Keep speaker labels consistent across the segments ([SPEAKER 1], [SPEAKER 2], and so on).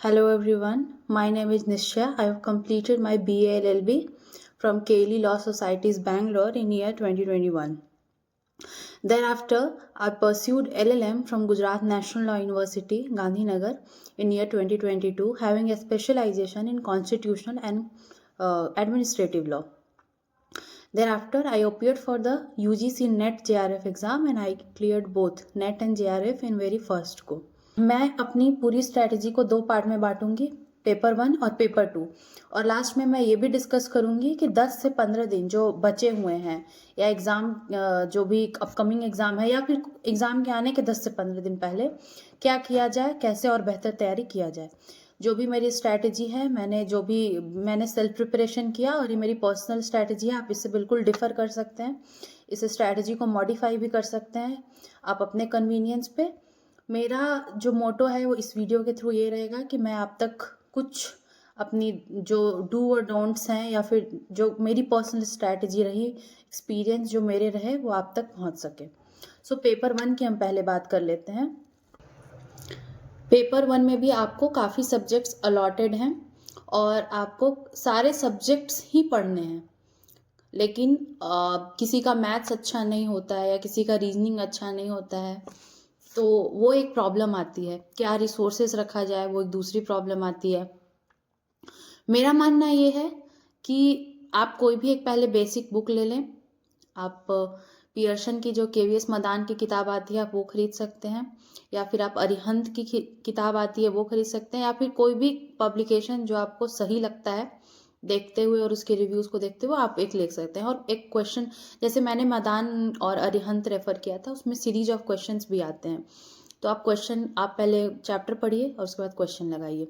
[SPEAKER 1] Hello everyone, my name is Nishya. I have completed my BA LLB from Kaili Law Societies Bangalore in year 2021. Thereafter, I pursued LLM from Gujarat National Law University, Gandhinagar in year 2022, having a specialization in constitutional and administrative law. Thereafter, I appeared for the UGC NET JRF exam and I cleared both NET and JRF in very first go. मैं अपनी पूरी strategy को दो part में बांटूंगी, paper 1 और paper 2, और last में मैं ये भी डिस्कस करूंगी कि 10 से 15 दिन जो बचे हुए हैं या एग्ज़ाम जो भी अपकमिंग एग्ज़ाम है या फिर एग्ज़ाम के आने के 10 से 15 दिन पहले क्या किया जाए, कैसे और बेहतर तैयारी किया जाए। जो भी मेरी स्ट्रैटेजी है, मैंने सेल्फ प्रिपरेशन किया और ये मेरी पर्सनल स्ट्रैटेजी है। आप इससे बिल्कुल डिफ़र कर सकते हैं, इस स्ट्रैटेजी को मॉडिफाई भी कर सकते हैं आप अपने कन्वीनियंस पे। मेरा जो मोटो है वो इस वीडियो के थ्रू ये रहेगा कि मैं आप तक कुछ अपनी जो डू और डोंट्स हैं या फिर जो मेरी पर्सनल स्ट्रैटेजी रही, एक्सपीरियंस जो मेरे रहे, वो आप तक पहुंच सके। सो पेपर 1 की हम पहले बात कर लेते हैं। पेपर 1 में भी आपको काफ़ी सब्जेक्ट्स अलॉटेड हैं और आपको सारे सब्जेक्ट्स ही पढ़ने हैं, लेकिन किसी का मैथ्स अच्छा नहीं होता है या किसी का रीजनिंग अच्छा नहीं होता है, तो वो एक प्रॉब्लम आती है। क्या रिसोर्सेज रखा जाए, वो एक दूसरी प्रॉब्लम आती है। मेरा मानना ये है कि आप कोई भी एक पहले बेसिक बुक ले लें। आप पियर्सन की जो केवीएस मदान की किताब आती है आप वो खरीद सकते हैं, या फिर आप अरिहंत की किताब आती है वो खरीद सकते हैं, या फिर कोई भी पब्लिकेशन जो आपको सही लगता है देखते हुए और उसके रिव्यूज़ को देखते हुए आप एक लिख सकते हैं। और एक क्वेश्चन, जैसे मैंने मदान और अरिहंत रेफ़र किया था, उसमें सीरीज ऑफ क्वेश्चंस भी आते हैं, तो आप पहले चैप्टर पढ़िए और उसके बाद क्वेश्चन लगाइए।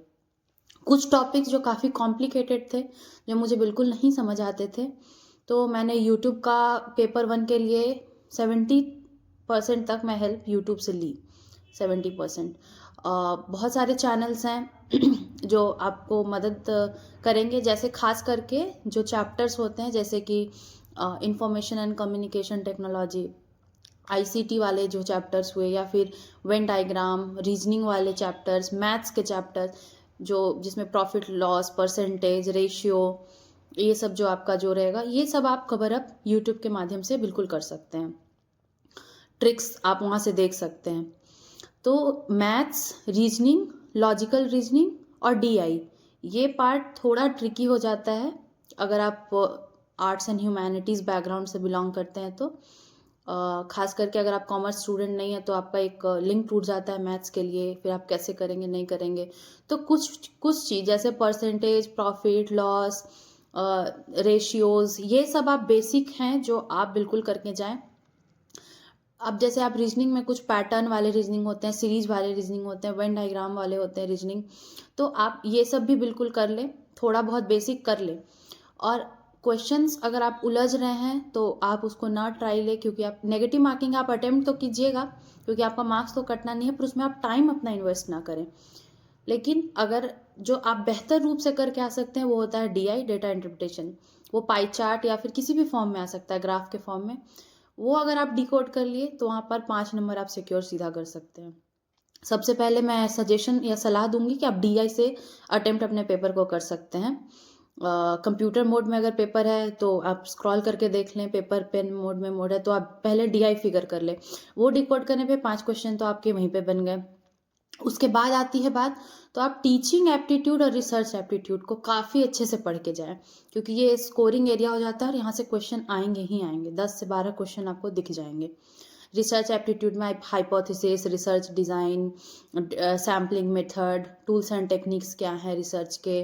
[SPEAKER 1] कुछ टॉपिक्स जो काफ़ी कॉम्प्लिकेटेड थे, जो मुझे बिल्कुल नहीं समझ आते थे, तो मैंने यूट्यूब का पेपर 1 के लिए 70% तक मैं हेल्प यूट्यूब से ली। 70%। बहुत सारे चैनल्स हैं जो आपको मदद करेंगे, जैसे खास करके जो चैप्टर्स होते हैं, जैसे कि information and communication technology, ICT वाले जो चैप्टर्स हुए, या फिर वेन डायग्राम, रीजनिंग वाले चैप्टर्स, मैथ्स के चैप्टर्स जो जिसमें प्रॉफिट लॉस, परसेंटेज, रेशियो, ये सब जो आपका जो रहेगा, ये सब आप कवर अप यूट्यूब के माध्यम से बिल्कुल कर सकते हैं। ट्रिक्स आप वहाँ से देख सकते हैं। तो मैथ्स, रीजनिंग, लॉजिकल रीजनिंग और डीआई, ये पार्ट थोड़ा ट्रिकी हो जाता है अगर आप आर्ट्स एंड ह्यूमैनिटीज़ बैकग्राउंड से बिलोंग करते हैं तो। खास करके अगर आप कॉमर्स स्टूडेंट नहीं है तो आपका एक लिंक टूट जाता है मैथ्स के लिए, फिर आप कैसे करेंगे, नहीं करेंगे। तो कुछ कुछ चीज़ जैसे परसेंटेज, प्रॉफिट लॉस, रेशियोज़, ये सब आप बेसिक हैं जो आप बिल्कुल करके जाएं। अब जैसे आप रीजनिंग में कुछ पैटर्न वाले रीजनिंग होते हैं, सीरीज वाले रीजनिंग होते हैं, वेन डायग्राम वाले होते हैं रीजनिंग, तो आप ये सब भी बिल्कुल कर लें, थोड़ा बहुत बेसिक कर लें। और क्वेश्चंस अगर आप उलझ रहे हैं तो आप उसको ना ट्राई लें, क्योंकि आप नेगेटिव मार्किंग आप अटेम्प्ट तो कीजिएगा, क्योंकि आपका मार्क्स तो कटना नहीं है, पर उसमें आप टाइम अपना इन्वेस्ट ना करें। लेकिन अगर जो आप बेहतर रूप से करके आ सकते हैं वो होता है डीआई, डेटा इंटरप्रिटेशन। वो पाई चार्ट या फिर किसी भी फॉर्म में आ सकता है, ग्राफ के फॉर्म में। वो अगर आप डिकोड कर लिए तो वहाँ पर 5 नंबर आप सिक्योर सीधा कर सकते हैं। सबसे पहले मैं सजेशन या सलाह दूंगी कि आप डीआई से अटेम्प्ट अपने पेपर को कर सकते हैं। कंप्यूटर मोड में अगर पेपर है तो आप स्क्रॉल करके देख लें, पेपर पेन मोड में मोड है तो आप पहले डीआई फिगर कर लें। वो डिकोड करने पे 5 क्वेश्चन तो आपके वहीं पे बन गए। उसके बाद आती है बात, तो आप टीचिंग एप्टीट्यूड और रिसर्च एप्टीट्यूड को काफ़ी अच्छे से पढ़ के जाएं, क्योंकि ये स्कोरिंग एरिया हो जाता है और यहाँ से क्वेश्चन आएंगे ही आएंगे, 10 से 12 क्वेश्चन आपको दिख जाएंगे। रिसर्च एप्टीट्यूड में hypothesis, research design, sampling method, tools and techniques क्या है रिसर्च के,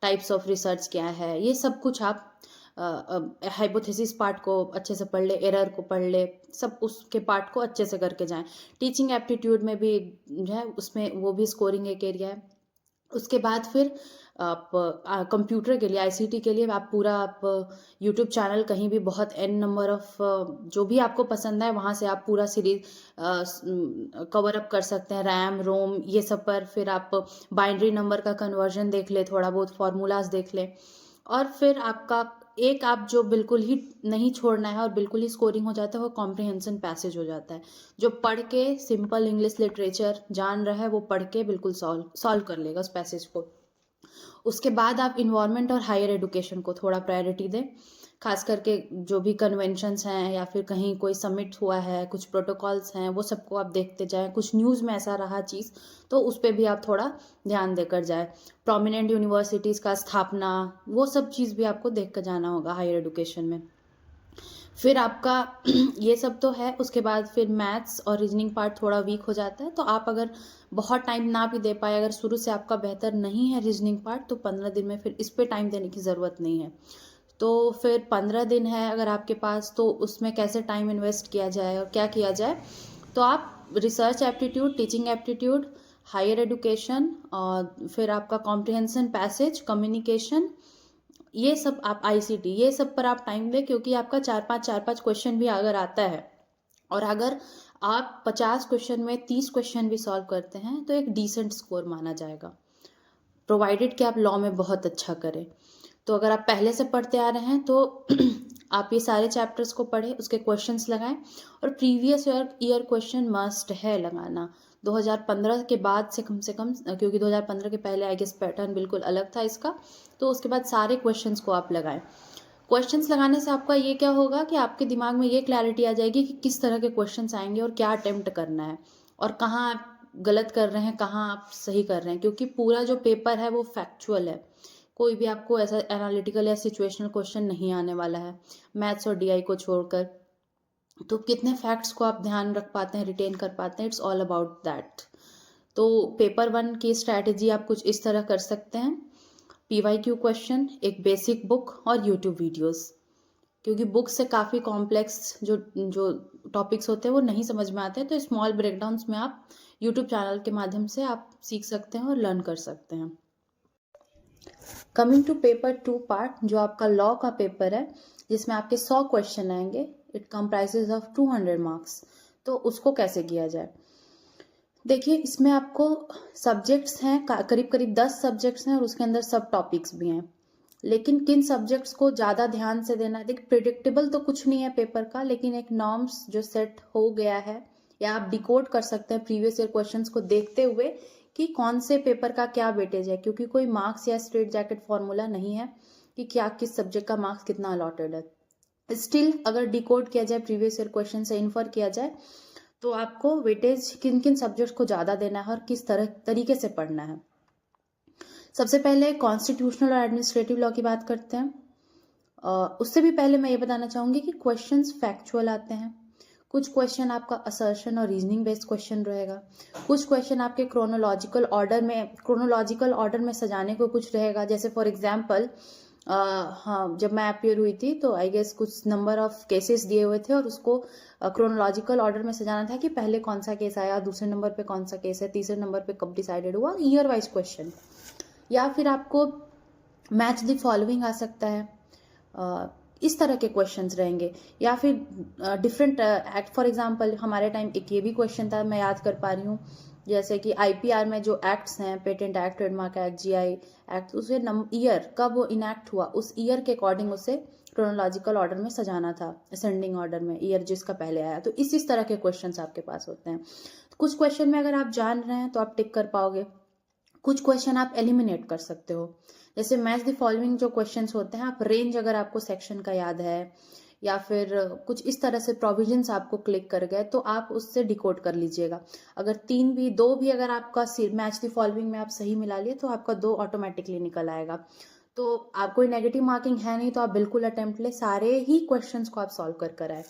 [SPEAKER 1] टाइप्स ऑफ रिसर्च क्या है, ये सब कुछ आप हाइपोथेसिस पार्ट को अच्छे से पढ़ ले, एरर को पढ़ ले, सब उसके पार्ट को अच्छे से करके जाएं। टीचिंग एप्टीट्यूड में भी जो है उसमें वो भी स्कोरिंग एक एरिया है। उसके बाद फिर आप कंप्यूटर के लिए, आईसीटी के लिए आप यूट्यूब चैनल कहीं भी बहुत एन नंबर ऑफ जो भी आपको पसंद है वहाँ से आप पूरा सीरीज कवर अप कर सकते हैं, रैम रोम ये सब पर। फिर आप बाइनरी नंबर का कन्वर्जन देख ले, थोड़ा बहुत फार्मूलाज देख ले, और फिर आपका एक आप जो बिल्कुल ही नहीं छोड़ना है और बिल्कुल ही स्कोरिंग हो जाता है वो कॉम्प्रिहेंशन पैसेज हो जाता है। जो पढ़ के सिंपल इंग्लिश लिटरेचर जान रहा है वो पढ़ के बिल्कुल सॉल्व कर लेगा उस पैसेज को। उसके बाद आप इन्वायरमेंट और हायर एजुकेशन को थोड़ा प्रायोरिटी दें, खास करके जो भी कन्वेंशंस हैं या फिर कहीं कोई समिट हुआ है, कुछ प्रोटोकॉल्स हैं, वो सबको आप देखते जाएं। कुछ न्यूज़ में ऐसा रहा चीज़ तो उस पर भी आप थोड़ा ध्यान देकर जाए। प्रोमिनेंट यूनिवर्सिटीज़ का स्थापना, वो सब चीज़ भी आपको देख कर जाना होगा हायर एजुकेशन में। फिर आपका ये सब तो है, उसके बाद फिर मैथ्स और रीजनिंग पार्ट थोड़ा वीक हो जाता है, तो आप अगर बहुत टाइम ना भी दे पाए, अगर शुरू से आपका बेहतर नहीं है रीजनिंग पार्ट, तो 15 दिन में फिर इस पे टाइम देने की ज़रूरत नहीं है। तो फिर 15 दिन है अगर आपके पास, तो उसमें कैसे टाइम इन्वेस्ट किया जाए और क्या किया जाए, तो आप research aptitude, teaching aptitude, higher education और फिर आपका कॉम्प्रिहेंशन पैसेज, कम्युनिकेशन, ये सब आप आईसीटी, ये सब पर आप टाइम दें, क्योंकि आपका चार पांच क्वेश्चन भी अगर आता है और अगर आप 50 क्वेश्चन में 30 क्वेश्चन भी सॉल्व करते हैं तो एक डिसेंट स्कोर माना जाएगा, प्रोवाइडेड कि आप लॉ में बहुत अच्छा करें। तो अगर आप पहले से पढ़ते आ रहे हैं तो आप ये सारे चैप्टर्स को पढ़ें, उसके क्वेश्चंस लगाएं और प्रीवियस ईयर क्वेश्चन मस्ट है लगाना 2015 के बाद से कम, क्योंकि 2015 के पहले आई गेस पैटर्न बिल्कुल अलग था इसका। तो उसके बाद सारे क्वेश्चंस को आप लगाएं। क्वेश्चंस लगाने से आपका ये क्या होगा कि आपके दिमाग में ये क्लैरिटी आ जाएगी कि किस तरह के क्वेश्चंस आएंगे और क्या अटेम्प्ट करना है और कहाँ आप गलत कर रहे हैं, कहाँ आप सही कर रहे हैं, क्योंकि पूरा जो पेपर है वो फैक्चुअल है। कोई भी आपको ऐसा एनालिटिकल या सिचुएशनल क्वेश्चन नहीं आने वाला है मैथ्स और डीआई को छोड़कर। तो कितने फैक्ट्स को आप ध्यान रख पाते हैं, रिटेन कर पाते हैं, इट्स ऑल अबाउट दैट। तो पेपर 1 की स्ट्रैटेजी आप कुछ इस तरह कर सकते हैं: पीवाईक्यू क्वेश्चन, एक बेसिक बुक और यूट्यूब वीडियोस, क्योंकि बुक से काफ़ी कॉम्प्लेक्स जो जो टॉपिक्स होते हैं वो नहीं समझ में आते हैं, तो स्मॉल ब्रेकडाउन्स में आप यूट्यूब चैनल के माध्यम से आप सीख सकते हैं और लर्न कर सकते हैं। कमिंग टू पेपर 2 पार्ट, जो आपका लॉ का पेपर है, जिसमें आपके 100 क्वेश्चन आएंगे, इट कंप्राइजेज ऑफ 200 मार्क्स। तो उसको कैसे किया जाए? देखिए, इसमें आपको सब्जेक्ट्स हैं, करीब करीब 10 सब्जेक्ट्स हैं और उसके अंदर सब टॉपिक्स भी हैं। लेकिन किन सब्जेक्ट्स को ज़्यादा ध्यान से देना है? देखिए, प्रिडिक्टेबल तो कुछ नहीं है पेपर का, लेकिन एक नॉर्म्स जो सेट हो गया है, या आप डिकोड कर सकते हैं प्रीवियस ईयर क्वेश्चंस को देखते हुए कि कौन से पेपर का क्या वेटेज है, क्योंकि कोई मार्क्स या स्ट्रेट जैकेट फॉर्मूला नहीं है कि क्या किस सब्जेक्ट का मार्क्स कितना अलॉटेड है। स्टिल अगर डिकोड किया जाए, प्रीवियस ईयर क्वेश्चन से इन्फर किया जाए, तो आपको वेटेज किन किन सब्जेक्ट्स को ज़्यादा देना है और किस तरीके से पढ़ना है। सबसे पहले कॉन्स्टिट्यूशनल और एडमिनिस्ट्रेटिव लॉ की बात करते हैं। उससे भी पहले मैं ये बताना चाहूँगी कि क्वेश्चंस फैक्चुअल आते हैं, कुछ क्वेश्चन आपका असर्शन और रीजनिंग बेस्ड क्वेश्चन रहेगा, कुछ क्वेश्चन आपके क्रोनोलॉजिकल ऑर्डर में सजाने को कुछ रहेगा। जैसे फॉर एग्जांपल, हाँ, जब मैं अपियर हुई थी तो आई गेस कुछ नंबर ऑफ केसेस दिए हुए थे और उसको क्रोनोलॉजिकल ऑर्डर में सजाना था कि पहले कौन सा केस आया, दूसरे नंबर पे कौन सा केस है, तीसरे नंबर पे कब डिसाइडेड हुआ, ईयर वाइज क्वेश्चन। या फिर आपको मैच द फॉलोइंग आ सकता है, इस तरह के क्वेश्चंस रहेंगे। या फिर डिफरेंट एक्ट, फॉर एग्जांपल हमारे टाइम एक ये भी क्वेश्चन था, मैं याद कर पा रही हूँ, जैसे कि आईपीआर में जो एक्ट्स हैं, patent act, trademark act, GI act, उसे ईयर कब वो इनैक्ट हुआ, उस ईयर के अकॉर्डिंग उसे क्रोनोलॉजिकल ऑर्डर में सजाना था, असेंडिंग ऑर्डर में, ईयर जिसका पहले आया। तो इस तरह के क्वेश्चंस आपके पास होते हैं। कुछ क्वेश्चन में अगर आप जान रहे हैं तो आप टिक कर पाओगे, कुछ क्वेश्चन आप एलिमिनेट कर सकते हो। जैसे मैच द फॉलोइंग जो क्वेश्चंस होते हैं, आप रेंज अगर आपको सेक्शन का याद है या फिर कुछ इस तरह से प्रोविजंस आपको क्लिक कर गए तो आप उससे डिकोड कर लीजिएगा। अगर दो भी अगर आपका मैच द फॉलोइंग में आप सही मिला लिए तो आपका 2 ऑटोमेटिकली निकल आएगा। तो आप कोई नेगेटिव मार्किंग है नहीं, तो आप बिल्कुल अटेम्प्ट ले, सारे ही क्वेश्चंस को आप सॉल्व कर आए।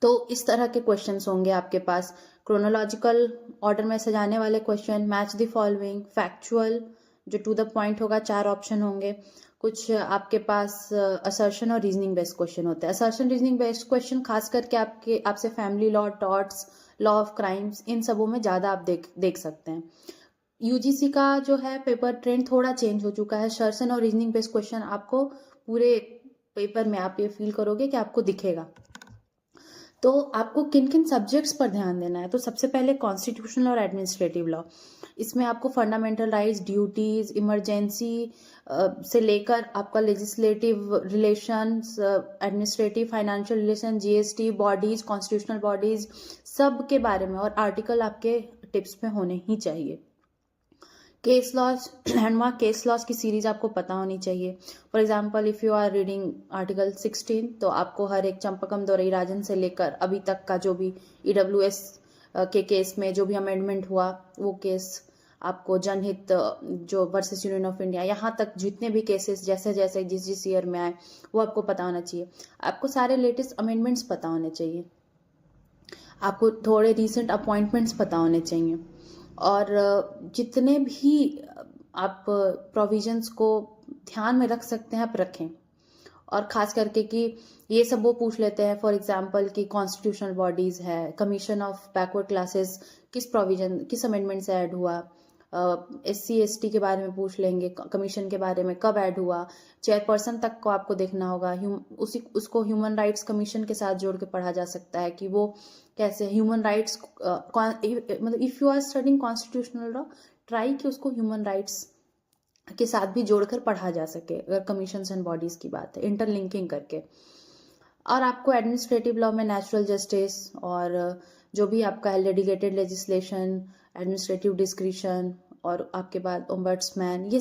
[SPEAKER 1] तो इस तरह के क्वेश्चंस होंगे आपके पास, क्रोनोलॉजिकल ऑर्डर में सजाने वाले question, match the following, factual जो टू द पॉइंट होगा, 4 ऑप्शन होंगे। कुछ आपके पास असर्शन और रीजनिंग बेस्ड क्वेश्चन होते हैं। असर्शन रीजनिंग बेस्ड क्वेश्चन खास करके आपसे family law, torts, law of crimes, इन सबों में ज़्यादा आप देख सकते हैं। यूजीसी का जो है पेपर ट्रेंड थोड़ा चेंज हो चुका है। असर्शन और रीजनिंग बेस्ड क्वेश्चन आपको पूरे पेपर में आप ये फील करोगे कि आपको दिखेगा। तो आपको किन किन सब्जेक्ट्स पर ध्यान देना है? तो सबसे पहले कॉन्स्टिट्यूशनल और एडमिनिस्ट्रेटिव लॉ, इसमें आपको फंडामेंटल राइट्स, ड्यूटीज, इमरजेंसी से लेकर आपका legislative relations, administrative, financial relation, GST, bodies, constitutional bodies, सब के बारे में, और आर्टिकल आपके टिप्स में होने ही चाहिए। Case laws, landmark case laws की सीरीज आपको पता होनी चाहिए। For example, if you are reading article 16, तो आपको हर एक चंपकम दोरईराजन से लेकर अभी तक का जो भी ईडब्ल्यूएस के केस में जो भी अमेंडमेंट हुआ, वो केस आपको, जनहित जो वर्सेस यूनियन ऑफ इंडिया, यहाँ तक जितने भी केसेस जैसे जैसे जिस जिस ईयर में आए, वो आपको पता होना चाहिए। आपको सारे लेटेस्ट अमेंडमेंट्स पता होने चाहिए। आपको थोड़े रिसेंट अपॉइंटमेंट्स पता होने चाहिए। और जितने भी आप प्रोविजंस को ध्यान में रख सकते हैं आप रखें। और ख़ास करके कि ये सब वो पूछ लेते हैं, फॉर एग्जांपल कि कॉन्स्टिट्यूशनल बॉडीज़ है, कमीशन ऑफ बैकवर्ड क्लासेस किस प्रोविजन, किस अमेंडमेंट से ऐड हुआ, SC ST के बारे में पूछ लेंगे, कमीशन के बारे में कब ऐड हुआ, चेयरपर्सन तक को आपको देखना होगा। उसको ह्यूमन राइट्स कमीशन के साथ जोड़ के पढ़ा जा सकता है कि वो कैसे ह्यूमन राइट्स, मतलब if you are studying constitutional law, try कि उसको ह्यूमन राइट्स के साथ भी जोड़कर पढ़ा जा सके, अगर कमीशंस एंड बॉडीज की बात है, इंटरलिंकिंग करके। और आपको एडमिनिस्ट्रेटिव लॉ में नेचुरल जस्टिस और जो भी आपका है डेडिकेटेड लेजिस्लेशन, एडमिनिस्ट्रेटिव डिस्क्रिशन, और आपके बाद ओम्बड्समैन, ये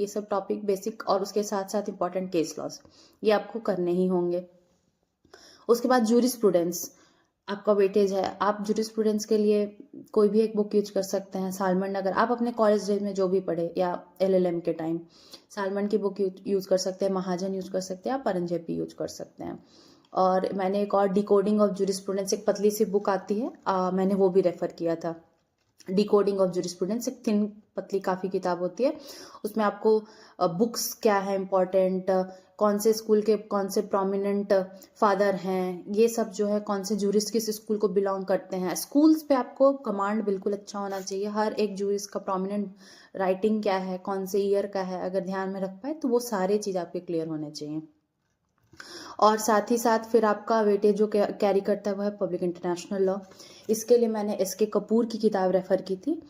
[SPEAKER 1] सब टॉपिक बेसिक, और उसके साथ साथ इंपॉर्टेंट केस लॉज, ये आपको करने ही होंगे। उसके बाद जूरिस्प्रूडेंस आपका वेटेज है। आप जूरिस्प्रूडेंस के लिए कोई भी एक बुक यूज कर सकते हैं। सालमन, अगर आप अपने कॉलेज डेज में जो भी पढ़े या LLM के टाइम, सालमन की बुक यूज कर सकते हैं, महाजन यूज कर सकते हैं, आप परंजेपी यूज कर सकते हैं। और मैंने एक और डिकोडिंग ऑफ जूरिस्प्रूडेंस, एक पतली सी बुक आती है, मैंने वो भी रेफर किया था। डिकोडिंग ऑफ जूरिस्प्रूडेंस एक थिन पतली काफ़ी किताब होती है। उसमें आपको बुक्स क्या है इम्पॉर्टेंट, कौन से स्कूल के कौन से प्रोमिनेंट फादर हैं, ये सब जो है, कौन से जूरिस्ट किस स्कूल को बिलोंग करते हैं। स्कूल्स पे आपको कमांड बिल्कुल अच्छा होना चाहिए। हर एक जूरिस्ट का प्रोमिनेंट राइटिंग क्या है, कौन से ईयर का है, अगर ध्यान में रख पाए तो वो सारे चीज़ आपके क्लियर होने चाहिए। और साथ ही साथ फिर आपका वेटेज जो कैरी करता है वो है पब्लिक इंटरनेशनल लॉ। इसके लिए मैंने SK कपूर की किताब रेफ़र की थी,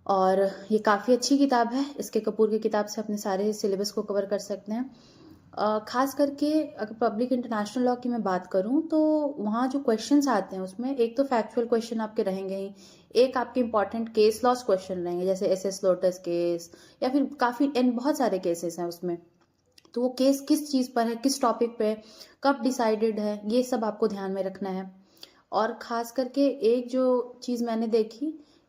[SPEAKER 1] और ये काफ़ी अच्छी किताब है। SK कपूर की किताब से अपने सारे सिलेबस को कवर कर सकते हैं। खास करके अगर पब्लिक इंटरनेशनल लॉ की मैं बात करूं, तो वहाँ जो क्वेश्चंस आते हैं उसमें एक तो फैक्चुअल क्वेश्चन आपके रहेंगे ही, एक आपके इंपॉर्टेंट केस लॉस क्वेश्चन रहेंगे, जैसे SS लोटस केस, या फिर काफ़ी एंड बहुत सारे केसेस हैं उसमें। तो वो केस किस चीज़ पर है, किस टॉपिक पे, कब डिसाइडेड है, ये सब आपको ध्यान में रखना है। और ख़ास करके एक जो चीज़ मैंने देखी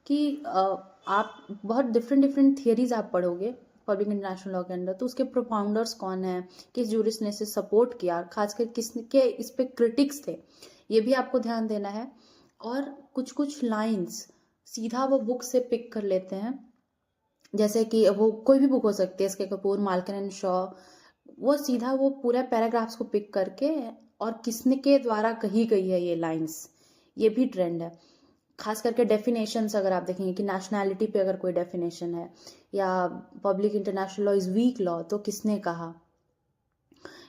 [SPEAKER 1] कि आप बहुत डिफरेंट थियरीज आप पढ़ोगे पब्लिक इंटरनेशनल लॉ के अंदर, तो उसके प्रोपाउंडर्स कौन है, किस जूरिस्ट ने इसे सपोर्ट किया, खासकर किसके इस पे क्रिटिक्स थे, ये भी आपको ध्यान देना है। और कुछ कुछ लाइंस सीधा वो बुक से पिक कर लेते हैं, जैसे कि वो कोई भी बुक हो सकती है, SK कपूर, माल्कन एंड शॉ, वो सीधा वो पूरा पैराग्राफ्स को पिक करके, और किसने के द्वारा कही गई है ये लाइंस, ये भी ट्रेंड है। खास करके डेफिनेशंस अगर आप देखेंगे कि नेशनैलिटी पे अगर कोई डेफिनेशन है, या public international law is weak law, तो किसने कहा।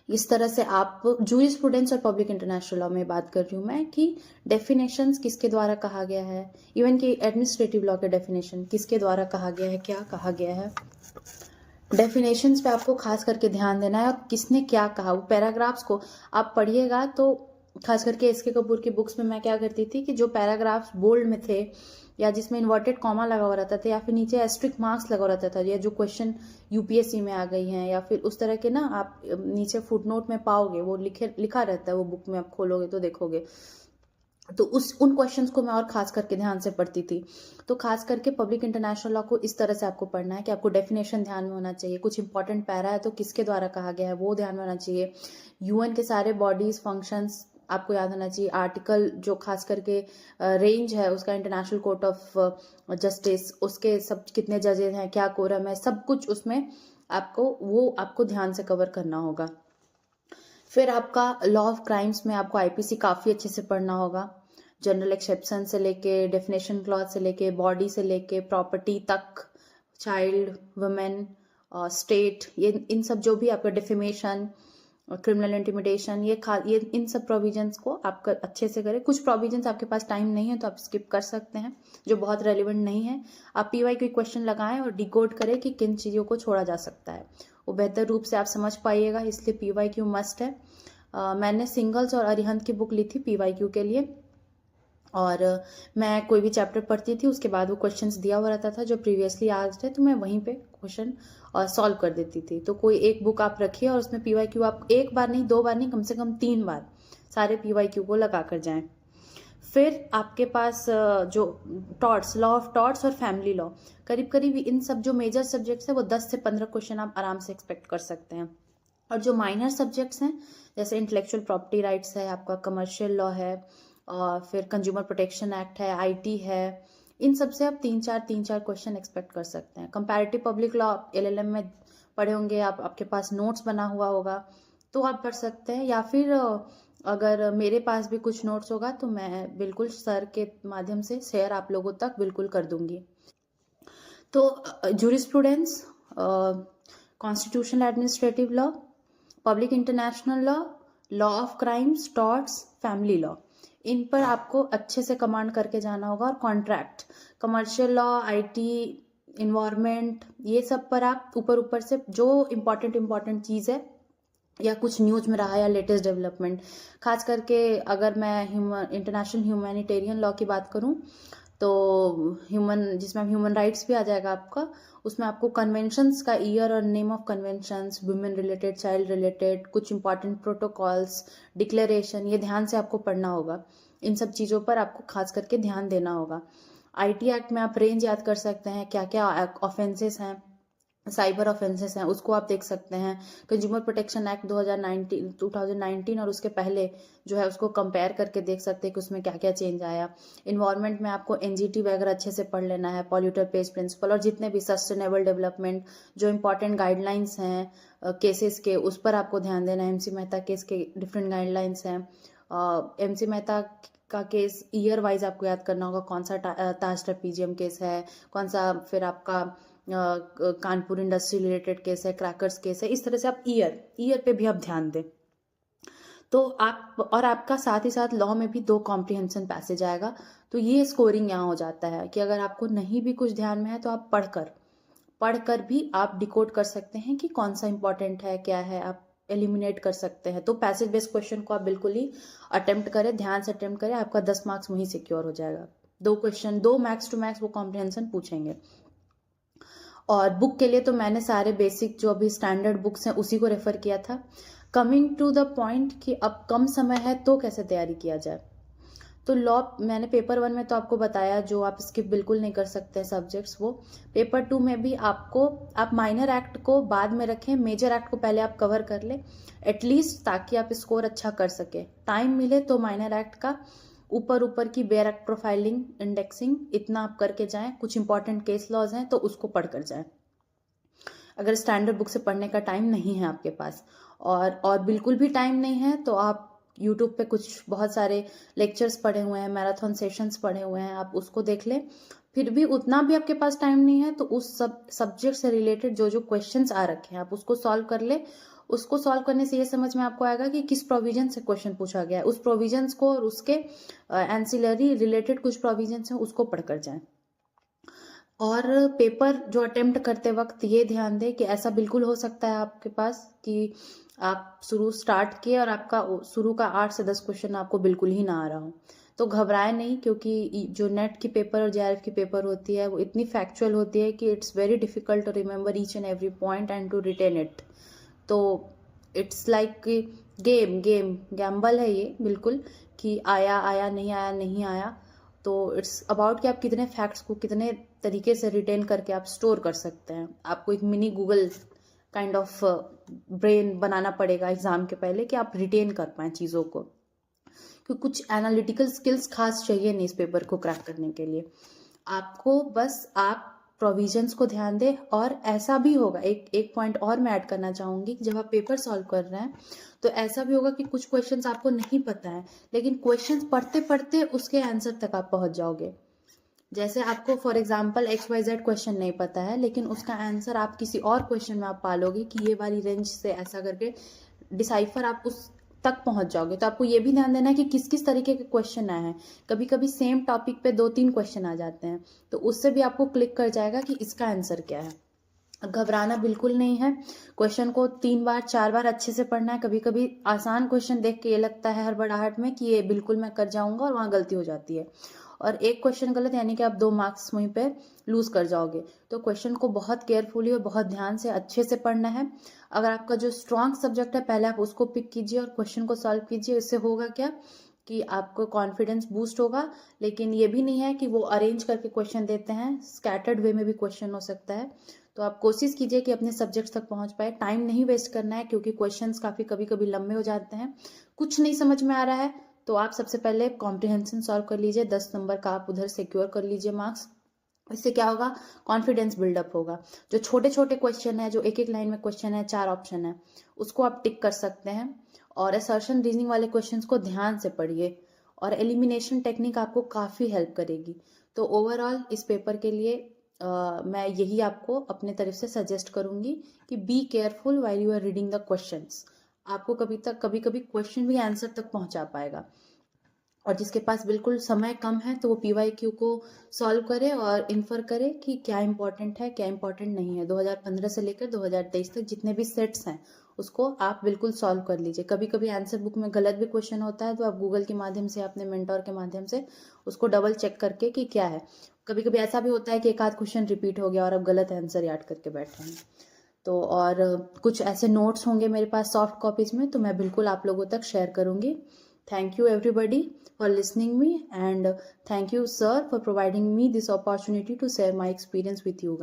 [SPEAKER 1] इस तरह से आप जूरिस्प्रूडेंस और पब्लिक इंटरनेशनल लॉ में बात कर रही हूँ मैं कि डेफिनेशंस किसके द्वारा कहा गया है, इवन कि एडमिनिस्ट्रेटिव लॉ के डेफिनेशन किसके द्वारा कहा गया है, क्या कहा गया है। डेफिनेशंस पे आपको खास करके ध्यान देना है, और किसने क्या कहा, वो पैराग्राफ्स को आप पढ़िएगा। तो खास करके SK कपूर की बुक्स में मैं क्या करती थी कि जो पैराग्राफ्स बोल्ड में थे, या जिसमें इन्वर्टेड कॉमा लगा हुआ रहता था, या फिर नीचे एस्ट्रिक मार्क्स लगा रहता था, या जो क्वेश्चन UPSC में आ गई हैं, या फिर उस तरह के ना, आप नीचे फुटनोट में पाओगे, वो लिखा रहता है, वो बुक में आप खोलोगे तो देखोगे। तो उन क्वेश्चंस को मैं और खास करके ध्यान से पढ़ती थी। तो खास करके पब्लिक इंटरनेशनल लॉ को इस तरह से आपको पढ़ना है कि आपको डेफिनेशन ध्यान में होना चाहिए, कुछ इंपॉर्टेंट पैरा है तो किसके द्वारा कहा गया है वो ध्यान में होना चाहिए, UN के सारे बॉडीज फंक्शंस आपको याद होना चाहिए, आर्टिकल जो खास करके रेंज है उसका, इंटरनेशनल कोर्ट ऑफ जस्टिस, उसके सब कितने जजेस हैं, क्या कोरम है, सब कुछ उसमें आपको ध्यान से कवर करना होगा। फिर आपका लॉ ऑफ क्राइम्स में आपको IPC काफ़ी अच्छे से पढ़ना होगा, जनरल एक्सेप्शन से लेके, डेफिनेशन क्लॉज से लेके, बॉडी से लेके, प्रॉपर्टी तक, चाइल्ड, वुमेन, स्टेट, ये इन सब जो भी आपका डिफेमेशन, क्रिमिनल इंटिमिडेशन, ये इन सब प्रोविजंस को आप अच्छे से करें। कुछ प्रोविजंस आपके पास टाइम नहीं है तो आप स्किप कर सकते हैं, जो बहुत रेलिवेंट नहीं है। आप PYQ क्वेश्चन लगाएं और डिकोड करें कि किन चीज़ों को छोड़ा जा सकता है, वो बेहतर रूप से आप समझ पाइएगा, इसलिए PYQ मस्ट है। मैंने सिंगल्स और अरिहंत की बुक ली थी PYQ के लिए, और मैं कोई भी चैप्टर पढ़ती थी उसके बाद वो क्वेश्चंस दिया हुआ रहता था जो प्रीवियसली आस्क्ड है, तो मैं वहीं पे क्वेश्चन सॉल्व कर देती थी। तो कोई एक बुक आप रखिए और उसमें PYQ आप एक बार नहीं, 2 बार नहीं, कम से कम 3 बार सारे PYQ को लगा कर जाएं। फिर आपके पास जो टॉट्स, लॉ ऑफ टॉट्स और फैमिली लॉ, करीब करीब इन सब जो मेजर सब्जेक्ट्स है वो 10 से 15 क्वेश्चन आप आराम से एक्सपेक्ट कर सकते हैं। और जो माइनर सब्जेक्ट्स हैं जैसे इंटेलेक्चुअल प्रॉपर्टी राइट्स है, आपका कमर्शियल लॉ है, और फिर कंज्यूमर प्रोटेक्शन एक्ट है, IT है, इन सब से आप 3-4 क्वेश्चन एक्सपेक्ट कर सकते हैं। कंपैरेटिव पब्लिक लॉ LLM में पढ़े होंगे आप, आपके पास नोट्स बना हुआ होगा तो आप पढ़ सकते हैं, या फिर अगर मेरे पास भी कुछ नोट्स होगा तो मैं बिल्कुल सर के माध्यम से शेयर आप लोगों तक बिल्कुल कर दूंगी। तो jurisprudence, constitutional administrative law, public international law, law of crimes, torts, family law, इन पर आपको अच्छे से कमांड करके जाना होगा। और contract, commercial law, IT, environment, ये सब पर आप ऊपर से जो इम्पोर्टेंट चीज़ है या कुछ न्यूज में रहा या लेटेस्ट डेवलपमेंट, खास करके अगर मैं इंटरनेशनल ह्यूमैनिटेरियन लॉ की बात करूं तो जिसमें ह्यूमन राइट्स भी आ जाएगा आपका, उसमें आपको कन्वेंशंस का ईयर और name of conventions, women related, child related, कुछ इंपॉर्टेंट प्रोटोकॉल्स, डिक्लेरेशन, ये ध्यान से आपको पढ़ना होगा। इन सब चीज़ों पर आपको खास करके ध्यान देना होगा। IT एक्ट में आप रेंज याद कर सकते हैं, क्या क्या ऑफेंसेस हैं, साइबर ऑफेंसेस हैं, उसको आप देख सकते हैं। कंज्यूमर प्रोटेक्शन एक्ट 2019 और उसके पहले जो है उसको कंपेयर करके देख सकते हैं कि उसमें क्या क्या चेंज आया। इन्वायरमेंट में आपको NGT वगैरह अच्छे से पढ़ लेना है, पॉल्यूटर पेज प्रिंसिपल, और जितने भी सस्टेनेबल डेवलपमेंट जो इंपॉर्टेंट गाइडलाइंस हैं केसेस के, उस पर आपको ध्यान देना है। MC मेहता केस के डिफरेंट गाइडलाइंस हैं। MC मेहता का केस ईयर वाइज आपको याद करना होगा, कौन सा ताज ट्रेपीजियम केस है, कौन सा फिर आपका कानपुर इंडस्ट्री रिलेटेड केस है, क्रैकर्स केस है। इस तरह से आप ईयर पे भी आप ध्यान दें। तो आप, और आपका साथ ही साथ लॉ में भी 2 कॉम्प्रिहेंशन पैसेज आएगा। तो ये स्कोरिंग यहाँ हो जाता है कि अगर आपको नहीं भी कुछ ध्यान में है तो आप पढ़कर भी आप डिकोड कर सकते हैं कि कौन सा इंपॉर्टेंट है, क्या है, आप एलिमिनेट कर सकते हैं। तो पैसेज बेस्ड क्वेश्चन को आप बिल्कुल ही अटेम्प्ट करें, ध्यान से अटेम्प्ट करें, आपका 10 मार्क्स वहीं सिक्योर हो जाएगा। 2 क्वेश्चन, 2 मैक्स टू मैक्स वो कॉम्प्रिहेंशन पूछेंगे। और बुक के लिए तो मैंने सारे बेसिक जो अभी स्टैंडर्ड बुक्स हैं उसी को रेफर किया था। कमिंग टू द पॉइंट कि अब कम समय है तो कैसे तैयारी किया जाए, तो लॉ मैंने पेपर 1 में तो आपको बताया, जो आप स्किप बिल्कुल नहीं कर सकते सब्जेक्ट्स, वो पेपर 2 में भी आपको, आप माइनर एक्ट को बाद में रखें, मेजर एक्ट को पहले आप कवर कर ले एटलीस्ट, ताकि आप स्कोर अच्छा कर सके। टाइम मिले तो माइनर एक्ट का ऊपर की बेयर एक्ट प्रोफाइलिंग, इंडेक्सिंग, इतना आप करके जाएं। कुछ इंपॉर्टेंट केस लॉज हैं तो उसको पढ़ कर जाएं, अगर स्टैंडर्ड बुक से पढ़ने का टाइम नहीं है आपके पास। और बिल्कुल भी टाइम नहीं है तो आप यूट्यूब पे कुछ बहुत सारे लेक्चर्स पढ़े हुए हैं, मैराथन सेशंस पढ़े हुए हैं, आप उसको देख लें। फिर भी उतना भी आपके पास टाइम नहीं है तो उस सब्जेक्ट से रिलेटेड जो क्वेश्चंस आ रखे हैं आप उसको सॉल्व कर ले। उसको सॉल्व करने से ये समझ में आपको आएगा कि किस प्रोविजन से क्वेश्चन पूछा गया है, उस प्रोविजंस को और उसके एंसिलरी रिलेटेड कुछ प्रोविजंस हैं उसको पढ़कर जाएं। और पेपर जो अटेम्प्ट करते वक्त ये ध्यान दें कि ऐसा बिल्कुल हो सकता है आपके पास कि आप स्टार्ट किए और आपका शुरू का 8 से 10 क्वेश्चन आपको बिल्कुल ही ना आ रहा हो, तो घबराए नहीं, क्योंकि जो नेट की पेपर और JRF की पेपर होती है वो इतनी फैक्चुअल होती है कि it's very difficult to remember each and every point and to retain it. तो इट्स लाइक गैम्बल है ये बिल्कुल, कि आया नहीं आया। तो इट्स अबाउट कि आप कितने फैक्ट्स को कितने तरीके से रिटेन करके आप स्टोर कर सकते हैं। आपको एक mini Google kind of brain बनाना पड़ेगा एग्जाम के पहले कि आप रिटेन कर पाएं चीज़ों को, क्योंकि कुछ एनालिटिकल स्किल्स खास चाहिए नहीं इस पेपर को क्रैक करने के लिए। आपको बस आप प्रोविजंस को ध्यान दें। और ऐसा भी होगा, एक पॉइंट और मैं ऐड करना चाहूंगी, जब आप पेपर सॉल्व कर रहे हैं तो ऐसा भी होगा कि कुछ क्वेश्चंस आपको नहीं पता है, लेकिन क्वेश्चंस पढ़ते पढ़ते उसके आंसर तक आप पहुंच जाओगे। जैसे आपको फॉर एग्जांपल XYZ क्वेश्चन नहीं पता है, लेकिन उसका आंसर आप किसी और क्वेश्चन में आप पालोगे कि ये वाली रेंज से ऐसा करके डिसाइफर आप उस तक पहुंच जाओगे। तो आपको ये भी ध्यान देना है कि किस किस तरीके के क्वेश्चन आए हैं। कभी कभी सेम टॉपिक पे 2-3 क्वेश्चन आ जाते हैं, तो उससे भी आपको क्लिक कर जाएगा कि इसका आंसर क्या है। घबराना बिल्कुल नहीं है, क्वेश्चन को 3 बार 4 बार अच्छे से पढ़ना है। कभी कभी आसान क्वेश्चन देख के ये लगता है हड़बड़ाहट में कि ये बिल्कुल मैं कर जाऊंगा, और वहाँ गलती हो जाती है, और एक क्वेश्चन गलत यानी कि आप 2 मार्क्स वहीं पे लूज कर जाओगे। तो क्वेश्चन को बहुत केयरफुली और बहुत ध्यान से अच्छे से पढ़ना है। अगर आपका जो स्ट्रॉन्ग सब्जेक्ट है पहले आप उसको पिक कीजिए और क्वेश्चन को सॉल्व कीजिए। इससे होगा क्या कि आपको कॉन्फिडेंस बूस्ट होगा। लेकिन ये भी नहीं है कि वो अरेंज करके क्वेश्चन देते हैं, स्कैटर्ड वे में भी क्वेश्चन हो सकता है। तो आप कोशिश कीजिए कि अपने सब्जेक्ट्स तक पहुंच पाए। टाइम नहीं वेस्ट करना है, क्योंकि क्वेश्चंस काफ़ी कभी कभी लंबे हो जाते हैं। कुछ नहीं समझ में आ रहा है तो आप सबसे पहले कॉम्प्रिहेंशन सॉल्व कर लीजिए, 10 नंबर का आप उधर सिक्योर कर लीजिए मार्क्स। इससे क्या होगा, कॉन्फिडेंस बिल्डअप होगा। जो छोटे छोटे क्वेश्चन है, जो एक एक लाइन में क्वेश्चन है, 4 ऑप्शन है, उसको आप टिक कर सकते हैं। और असर्शन रीजनिंग वाले क्वेश्चंस को ध्यान से पढ़िए, और एलिमिनेशन टेक्निक आपको काफ़ी हेल्प करेगी। तो ओवरऑल इस पेपर के लिए मैं यही आपको अपने तरफ से सजेस्ट करूंगी कि be careful while you are reading the questions. आपको कभी कभी क्वेश्चन भी आंसर तक पहुंचा पाएगा। और जिसके पास बिल्कुल समय कम है तो वो PYQ को सॉल्व करे और इन्फर करे कि क्या इंपॉर्टेंट है क्या इंपॉर्टेंट नहीं है। 2015 से लेकर 2023 तक जितने भी सेट्स हैं उसको आप बिल्कुल सॉल्व कर लीजिए। कभी कभी आंसर बुक में गलत भी क्वेश्चन होता है, तो आप गूगल के माध्यम से, अपने मेंटोर के माध्यम से उसको डबल चेक करके कि क्या है। कभी कभी ऐसा भी होता है कि एक आध क्वेश्चन रिपीट हो गया और आप गलत आंसर याद करके बैठे हैं। तो और कुछ ऐसे नोट्स होंगे मेरे पास सॉफ्ट कॉपीज में, तो मैं बिल्कुल आप लोगों तक शेयर करूंगी। Thank you everybody for listening me, and thank you sir for providing me this opportunity to share my experience with you guys.